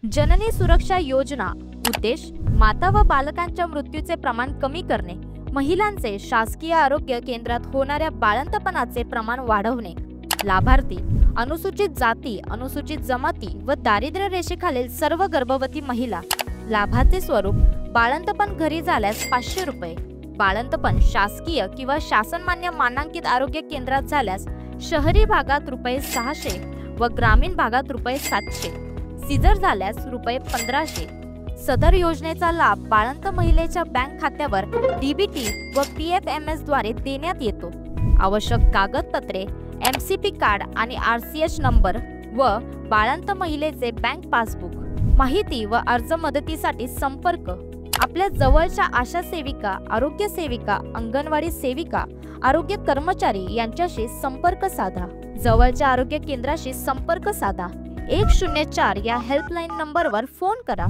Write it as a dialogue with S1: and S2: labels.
S1: जननी सुरक्षा योजना उद्देश माता व बालकांच्या मृत्यूचे प्रमाण कमी करणे, महिलांचे शासकीय आरोग्य केंद्रात होणाऱ्या बाळंतपणाचे प्रमाण वाढवणे। लाभार्थी अनुसूचित जाती, अनुसूचित जमाती व दारिद्र्य रेषेखालील सर्व गर्भवती महिला। लाभाचे स्वरूप बाळंतपण घरी झाल्यास 500 रुपये, बाळंतपण शासकीय किंवा शासनमान्य मानांकित आरोग्य केंद्रात झाल्यास शहरी भागात रुपये 600 व ग्रामीण भागात रुपये 700, सीझर झाल्यास रुपये 1500। सदर योजनेचा लाभ बाळंत महिलेच्या बँक खात्यावर डीबीटी व पीएफएमएस द्वारे देण्यात येतो। आवश्यक कागदपत्रे एमसीपी कार्ड आणि आरसीएच नंबर व बाळंत महिलेचे बँक पासबुक। माहिती व अर्ज मदतीसाठी संपर्क आपल्या जवळच्या आशा सेविका, आरोग्य सेविका, अंगणवाडी सेविका, आरोग्य कर्मचारी यांच्याशी संपर्क साधा। जवळच्या आरोग्य केंद्राशी संपर्क साधा। 104 या हेल्पलाईन नंबरवर फोन करा।